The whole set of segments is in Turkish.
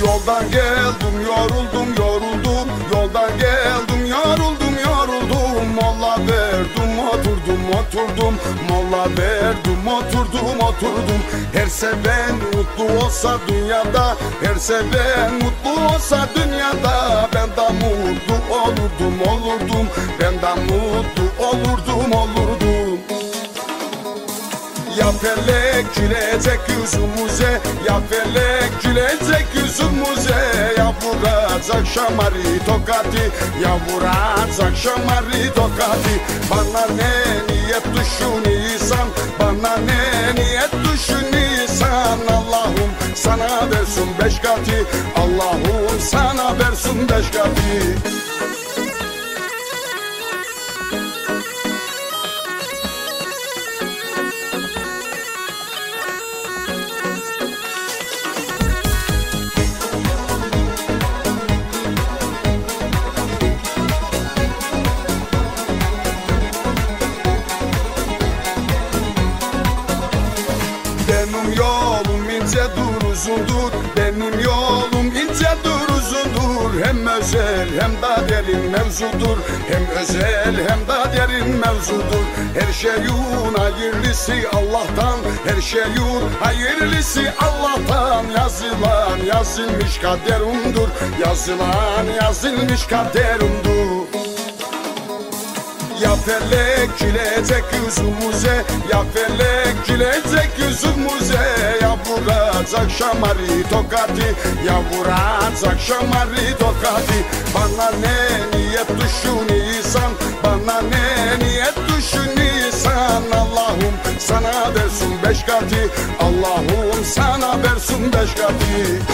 Yoldan geldim yoruldum yoruldum, yoldan geldim yoruldum yoruldum. Molla verdim oturdum oturdum, molla verdim oturdum oturdum. Her seven mutlu olsa dünyada, her seven mutlu olsa dünyada. Ben de mutlu olurdum olurdum, ben de mutlu olurdum olurdum. Ya felek gülecek yüzümüze, ya felek gülecek yüzümüze. Ya vuracak şamari tokati, ya vuracak şamari tokati. Bana ne niyet düşünüyorsan, bana ne niyet düşünüyorsan. Allah'ım sana versin beş katı, Allah'ım sana versin beş katı. Benim yolum incedir uzundur, benim yolum incedir uzundur. Hem özel hem de derin mevzudur, hem özel hem de derin mevzudur. Her şeyin hayırlısı Allah'tan, her şeyin hayırlısı Allah'tan. Yazılan yazılmış kaderimdir, yazılan yazılmış kaderimdir. Ya felek gülecek yüzümüze, ya felek gülecek yüzümüze. Ya vuracak şamari tokati, ya vuracak şamari tokati. Bana ne niyet düşünüyorsan, bana ne niyet düşünüyorsan. Allah'ım sana versin beş katı, Allah'ım sana versin beş katı.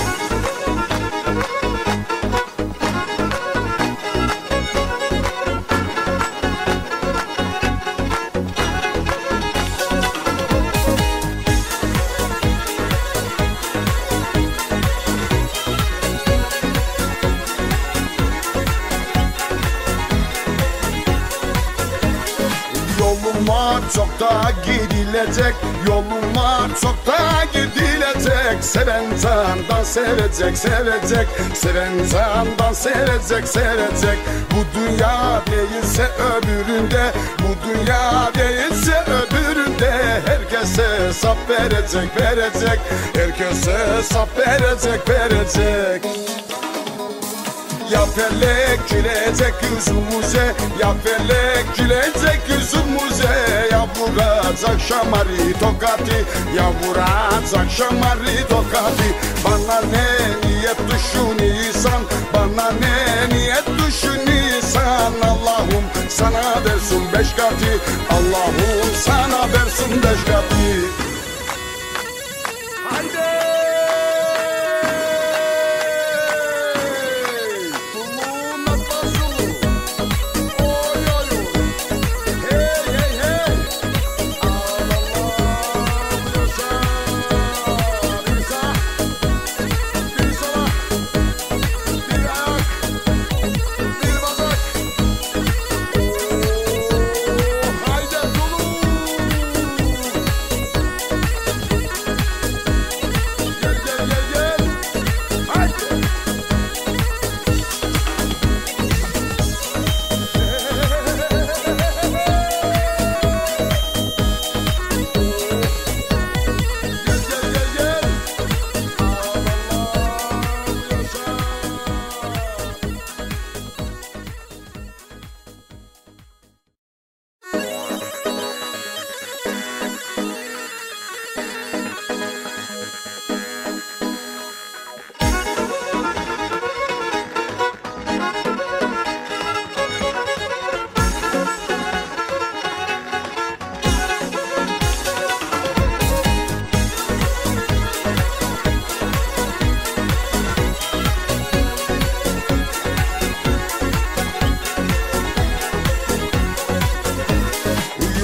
Yolum var çok daha gidilecek, yolum var çok daha gidilecek. Seven candan sevecek, sevecek, seven candan sevecek, sevecek. Bu dünya değilse öbüründe, bu dünya değilse öbüründe. Herkese hesap verecek, verecek, herkese hesap verecek, verecek. Ya felek gülecek yüzümüze, ya felek gülecek yüzümüze. Ya vuracak şamari tokati, ya vuracak şamari tokati. Bana ne niyet düşünüyorsan, bana ne niyet düşünüyorsan. Allah'ım sana versin beş katı, Allah'ım sana versin beş katı. Haydi!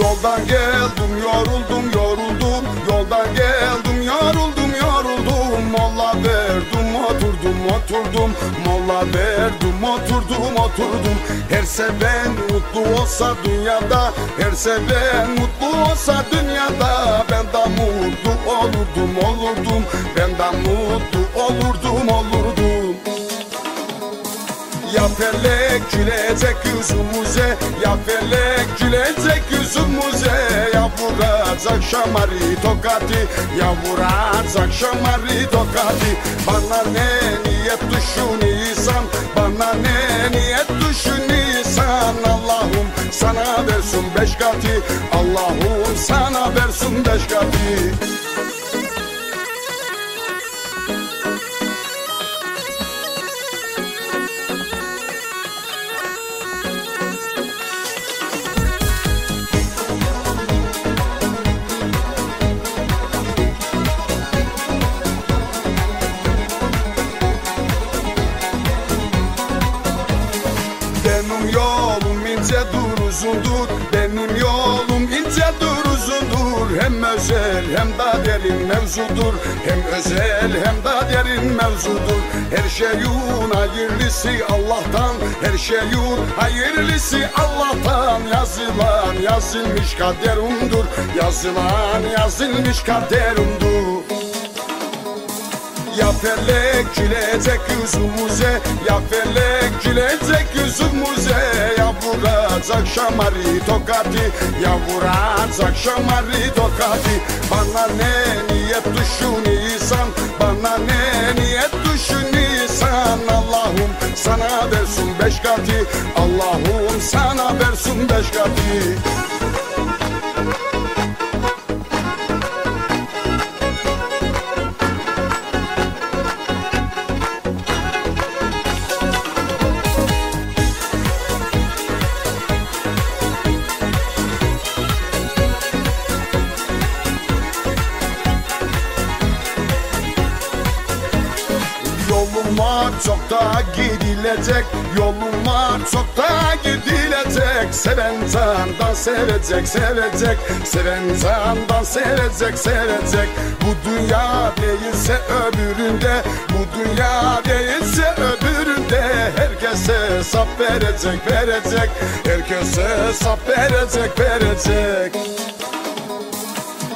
Yoldan geldim yoruldum yoruldum, yoldan geldim yoruldum yoruldum. Molla verdim oturdum oturdum, molla verdim oturdum oturdum. Her seven mutlu olsa dünyada, her seven mutlu olsa dünyada. Ben de mutlu olurdum olurdum, ben de mutlu olurdum olurdum. felek gülecek yüzümüze, ya felek gülecek yüzümüze. Ya vuracak şamari tokati, ya vuracak şamari tokati. Bana ne niyet düşünüyorsan, bana ne niyet düşünüyorsan, Allah'ım sana versin beş katı, Allah'ım sana versin beş katı. Benim yolum incedir uzundur, benim yolum incedir uzundur. Hem özel hem de derin mevzudur, hem özel hem de derin mevzudur. Her şeyin hayırlısı Allah'tan, her şeyin hayırlısı Allah'tan. Yazılan yazılmış kaderimdir, yazılan yazılmış kaderimdir. Ya felek gülecek yüzümüze, ya felek gülecek yüzümüze. Ya vuracak şamari tokati, ya vuracak şamari tokati. Bana ne niyet düşünüyorsan, bana ne niyet düşünüyorsan, Allah'ım sana versin beş katı, Allah'ım sana versin beş katı. Yolum var çok daha gidilecek, yolum var çok daha gidilecek. Seven candan sevecek, sevecek, seven candan sevecek, sevecek. Bu dünya değilse öbüründe, bu dünya değilse öbüründe. Herkese hesap verecek, verecek, herkese hesap verecek, verecek.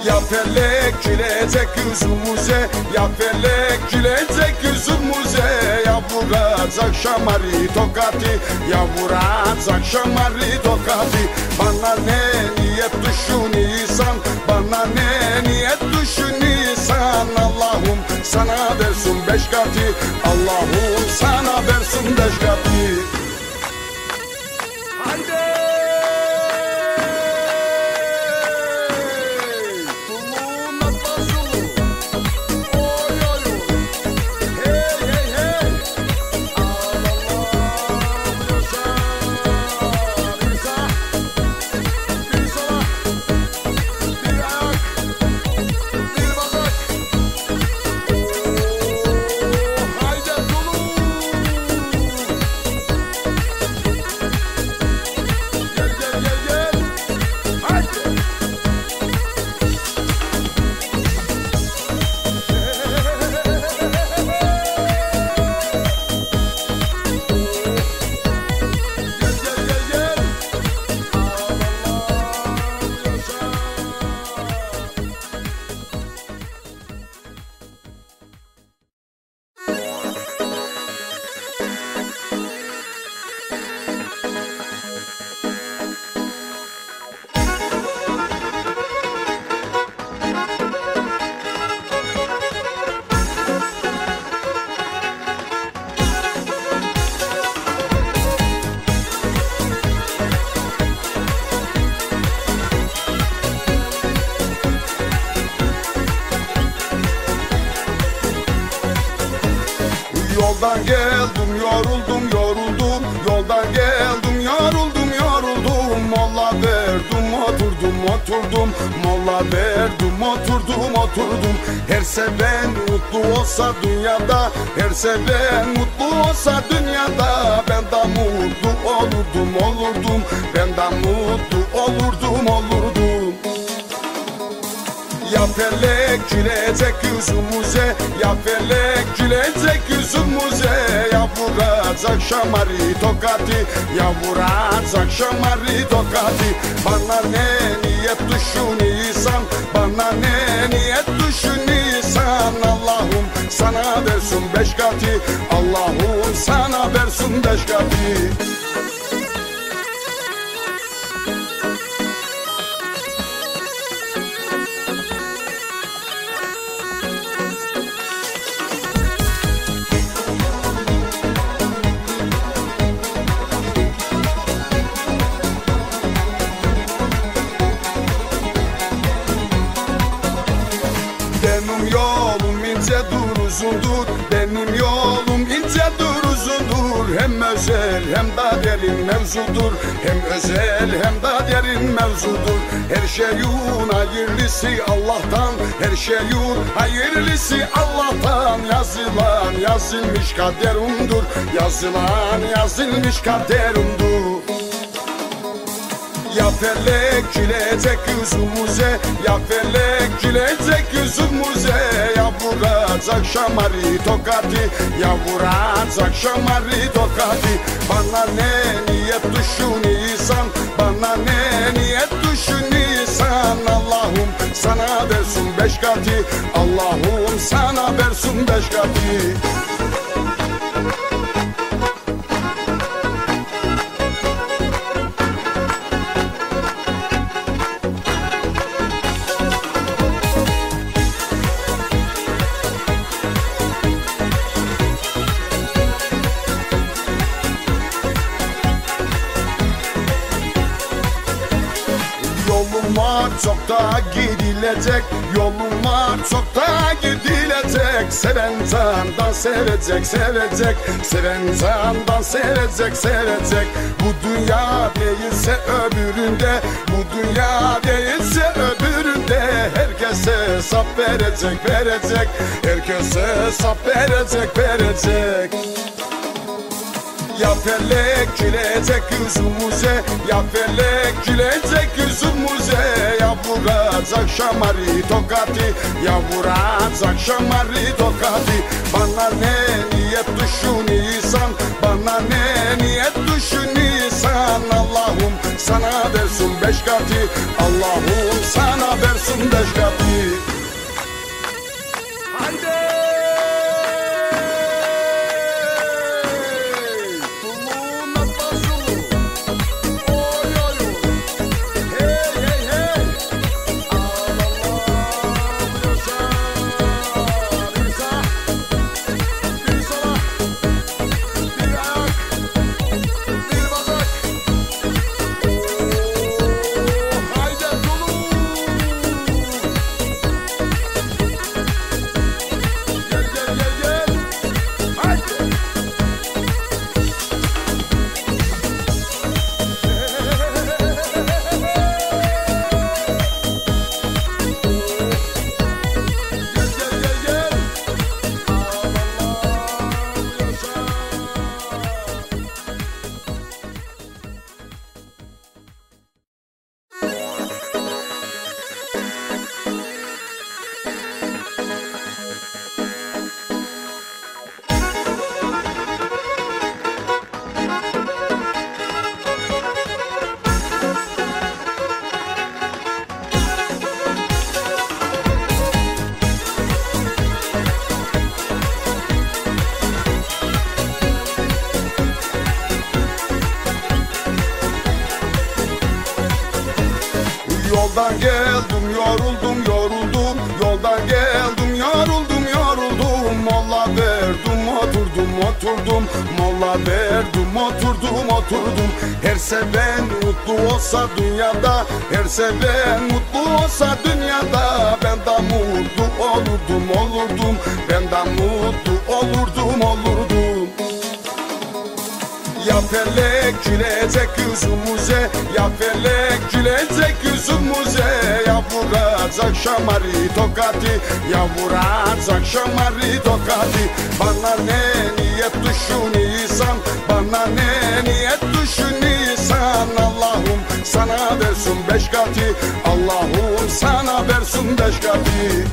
Ya felek gülecek yüzümüze, ya felek gülecek yüzümüze. Ya vuracak şamari tokati, ya vuracak şamari tokati. Bana ne niyet düşünüyorsan, bana ne niyet düşünüyorsan, Allah'ım sana versin beş katı, Allah'ım sana versin beş katı. Haydi! Yoldan geldim yoruldum yoruldum, yoldan geldim yoruldum yoruldum. Molla verdim oturdum oturdum, molla verdim oturdum oturdum. Her seven mutlu olsa dünyada, her seven mutlu olsa dünyada. Ben de mutlu olurdum olurdum, ben de mutlu olurdum olurdum. Ya felek gülecek yüzümüze, ya felek gülecek yüzümüze. Ya vuracak şamari tokati, ya vuracak şamari tokati. Bana ne niyet düşünüyorsan, bana ne niyet düşünüyorsan, Allah'ım sana versin beş katı, Allah'ım sana versin beş katı. Benim yolum incedir uzundur, benim yolum incedir uzundur. Hem özel hem de derin mevzudur, hem özel hem de derin mevzudur. Her şeyun hayırlısı Allah'tan, her şeyun hayırlısı Allah'tan. Yazılan yazılmış kaderumdur, yazılan yazılmış kaderumdur. Ya felek gülecek yüzümüze, ya felek gülecek yüzümüze. Ya vuracak şamarı tokatı, ya vuracak şamarı tokatı. Bana ne niyet düşünüyorsan, bana ne niyet düşünüyorsan, Allah'ım sana versin beş katı, Allah'ım sana versin beş katı. Yoluma çok daha gidilecek, yoluma çok daha gidilecek. Seven candan sevecek, sevecek, seven candan sevecek, sevecek. Bu dünya değilse öbüründe, bu dünya değilse öbüründe. Herkese hesap verecek, verecek, herkese hesap verecek, verecek. Ya felek gülecek yüzümüze, ya felek gülecek yüzümüze. Ya vuracak şamarı tokatı, ya vuracak şamarı tokatı. Bana ne niyet düşünüyorsan, bana ne niyet düşünüyorsan, Allah'ım sana versin beş katı, Allah'ım sana versin beş katı. Haydi! Yoldan geldim yoruldum yoruldum, yoldan geldim yoruldum yoruldum. Molla verdim oturdum oturdum, molla verdim oturdum oturdum. Her seven mutlu olsa dünyada, her seven mutlu olsa dünyada. Ben de mutlu olurdum olurdum, ben de mutlu olurdum olurdum. Ya felek gülecek yüzümüze, ya felek gülecek yüzümüze. Ya vuracak şamarı tokatı, ya vuracak şamarı tokatı. Bana ne niyet düşünüyorsan, bana ne niyet düşünüyorsan, Allah'ım sana versin beş katı, Allah'ım sana versin beş katı.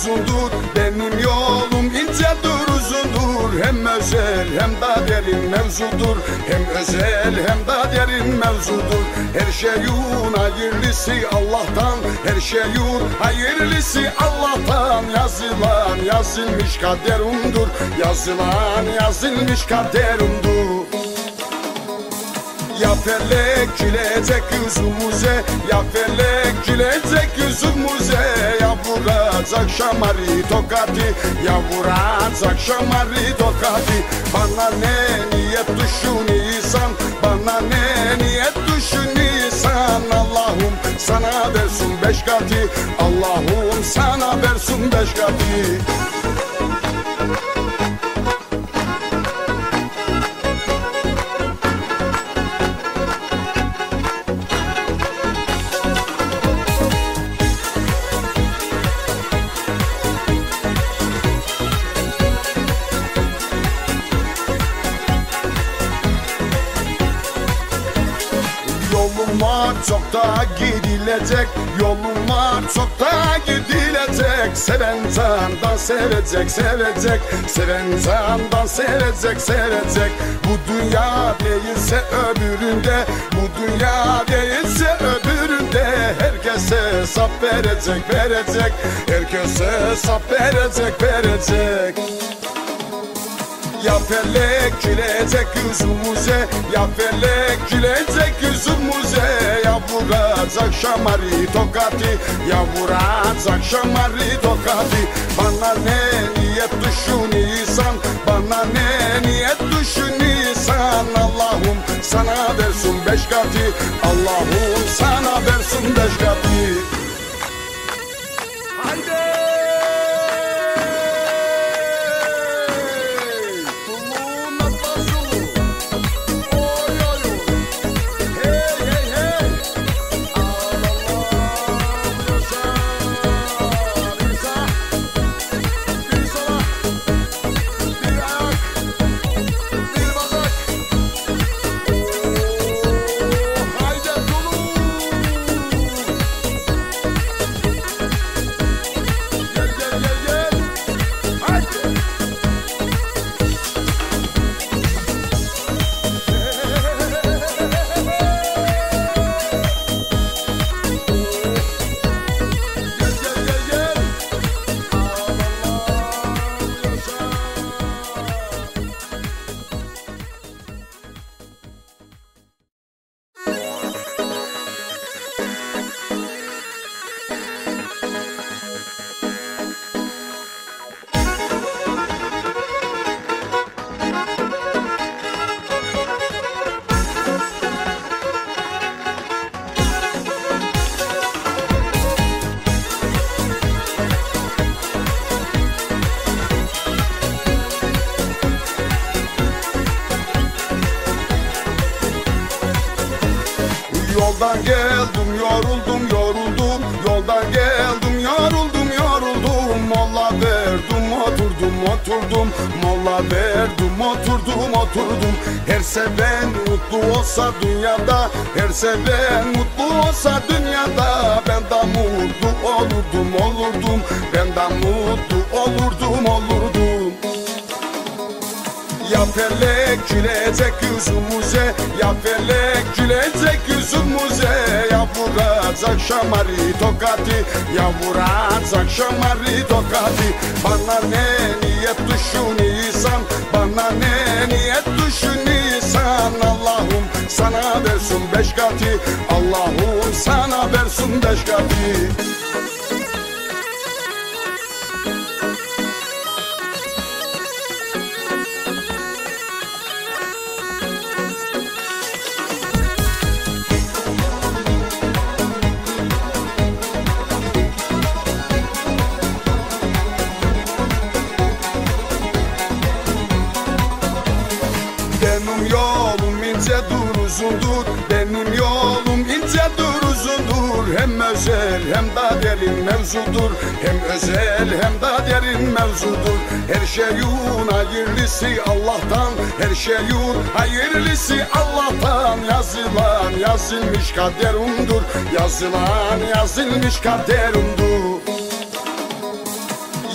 uzundur, benim yolum incedir uzundur. Hem özel hem de derin mevzudur, hem özel hem de derin mevzudur. Her şeyun hayırlısı Allah'tan, her şeyun hayırlısı Allah'tan. Yazılan yazılmış kaderumdur, yazılan yazılmış kaderumdur. Ya felek gülecek yüzümüze, ya felek gülecek yüzümüze. Ya vuracak şamari tokati, ya vuracak şamari tokati. Bana ne niyet düşünüyorsan, bana ne niyet düşünüyorsan. Allah'ım sana versin 5 katı, Allah'ım sana versin 5 katı. Yolum var çok daha gidilecek, yolum var çok daha gidilecek. Seven candan sevecek, sevecek, seven candan sevecek, sevecek. Bu dünya değilse öbüründe, bu dünya değilse öbüründe. Herkese hesap verecek, verecek, herkese hesap verecek, verecek. Ya felek gülecek yüzümüze, ya felek gülecek yüzümüze. Ya vuracak şamari tokati, ya vuracak şamari tokati. Bana ne niyet düşünüyorsan, bana ne niyet düşünüyorsan. Allah'ım sana versin 5 katı, Allah'ım sana versin 5 katı. Haydi! Yoldan geldim yoruldum yoruldum, yoldan geldim yoruldum yoruldum. Molla verdim oturdum oturdum, molla verdim oturdum oturdum. Her seven mutlu olsa dünyada, her seven mutlu olsa dünyada. Ben de mutlu olurdum olurdum, ben de mutlu olurdum olurdum. Ya felek gülecek yüzümüze, ya felek gülecek yüzümüze. Ya vuracak şamari tokati, ya vuracak şamari tokati. Bana ne niyet düşünüyorsan, bana ne niyet düşünüyorsan. Allah'ım sana versin 5 katı, Allah'ım sana versin 5 katı. Benim yolum incedir uzundur, benim yolum incedir uzundur. Hem özel hem de derin mevzudur, hem özel hem de derin mevzudur. Her şeyun hayırlısı Allah'tan, her şeyun hayırlısı Allah'tan. Yazılan yazılmış kaderumdur, yazılan yazılmış kaderumdur.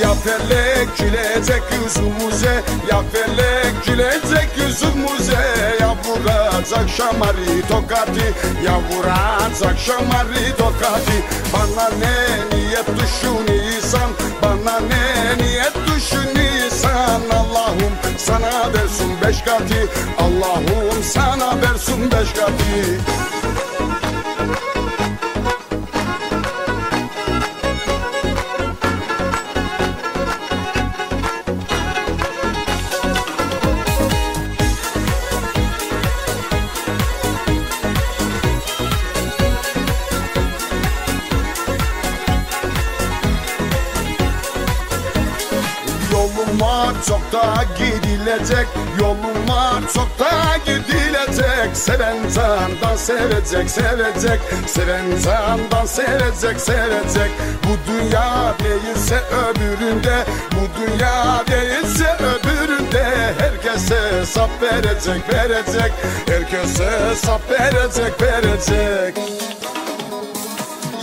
Ya felek gülecek yüzümüze, ya felek gülecek yüzümüze. Ya vuracak şamari tokati, ya vuracak şamari tokati. Bana ne niyet düşünüyorsan, bana ne niyet düşünüyorsan. Allah'ım sana versin beş katı, Allah'ım sana versin beş katı. Yolum var çok daha gidilecek, yolum var çok daha gidilecek. Seven candan sevecek, sevecek, seven candan sevecek, sevecek. Bu dünya değilse öbüründe, bu dünya değilse öbüründe. Herkese hesap verecek, verecek, herkese hesap verecek, verecek.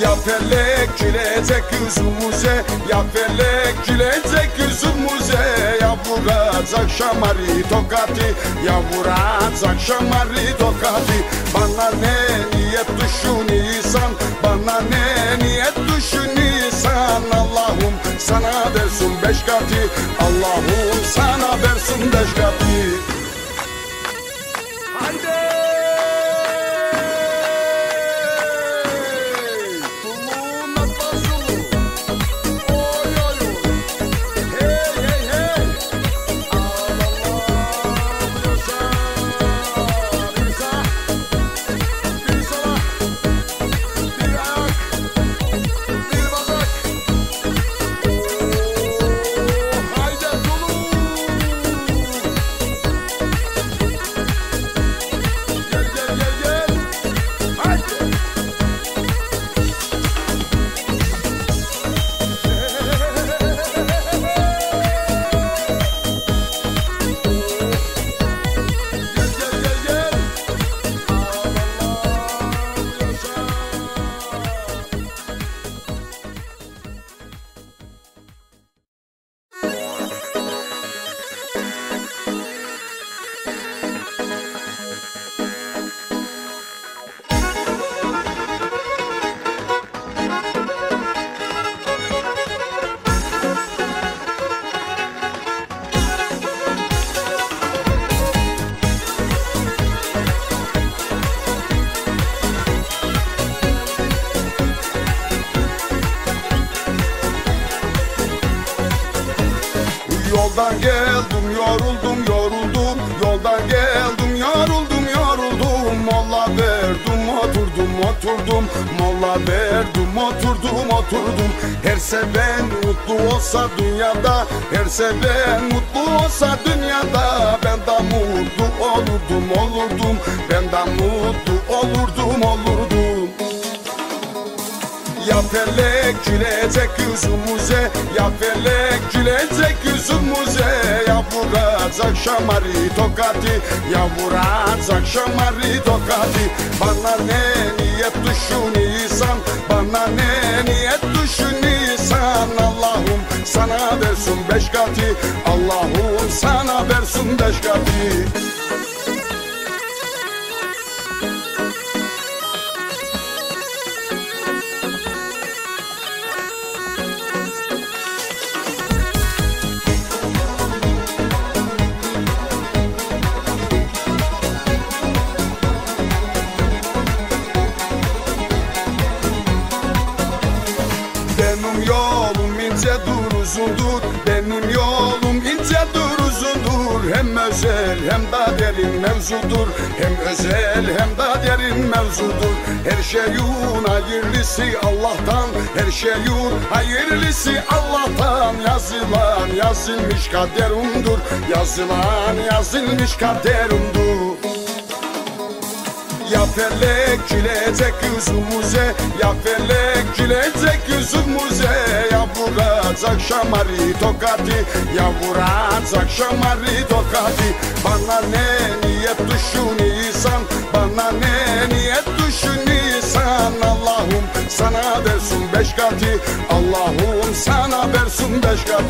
Ya felek gülecek yüzümüze, ya felek gülecek yüzümüze. Ya vuracak şamari tokati, ya vuracak şamari tokati. Bana ne niyet düşünüyorsan, bana ne niyet düşünüyorsan. Allah'ım sana versin beş katı, Allah'ım sana versin beş katı. Haydi! Yoldan geldim yoruldum yoruldum, yoldan geldim yoruldum yoruldum. Molla verdim oturdum oturdum, molla verdim oturdum oturdum. Her seven mutlu olsa dünyada, her seven mutlu olsa dünyada. Ben de mutlu olurdum olurdum, ben de mutlu olurdum olurdum. Ya felek gülecek yüzümüze, ya felek gülecek yüzümüze. Ya vuracak şamari tokati, ya vuracak şamari tokati. Bana ne niyet düşünüyorsan, bana ne niyet düşünüyorsan. Allah'ım sana versin beş katı, Allah'ım sana versin beş katı. Benim yolum incedir uzundur, benim yolum incedir uzundur. Hem özel hem de derin mevzudur, hem özel hem de derin mevzudur. Her şeyin hayırlısı Allah'tan, her şeyin hayırlısı Allah'tan. Yazılan yazılmış kaderimdir, yazılan yazılmış kaderimdir. Ya felek gülecek yüzümüze, ya felek gülecek yüzümüze. Ya vuracak şamari tokati, ya vuracak şamari tokati. Bana ne niyet düşünüyorsan, bana ne niyet düşünüyorsan. Allah'ım sana versin beş katı. Allah'ım sana versin beş katı.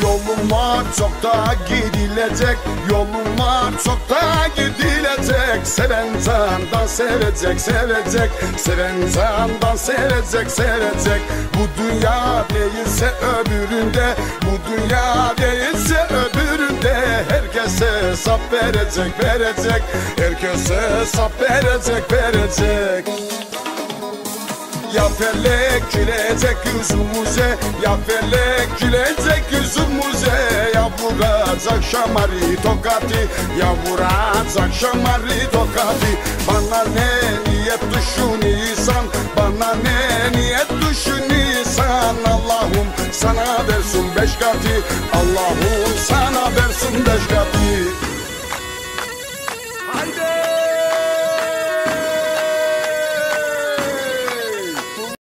Yolum var çok daha gidilecek, yolum var çok daha gidilecek. Seven candan sevecek, sevecek, seven candan sevecek, sevecek. Bu dünya değilse öbüründe, bu dünya değilse öbüründe. Herkese hesap verecek, verecek, herkese hesap verecek, verecek. Ya felek gülecek yüzümüze, ya felek gülecek yüzümüze. Ya vuracak şamari tokatı, ya vuracak şamari tokatı. Bana ne niyet düşünüyorsan, bana ne niyet düşünüyorsan. Allah'ım sana versin beş katı, Allah'ım sana versin beş katı.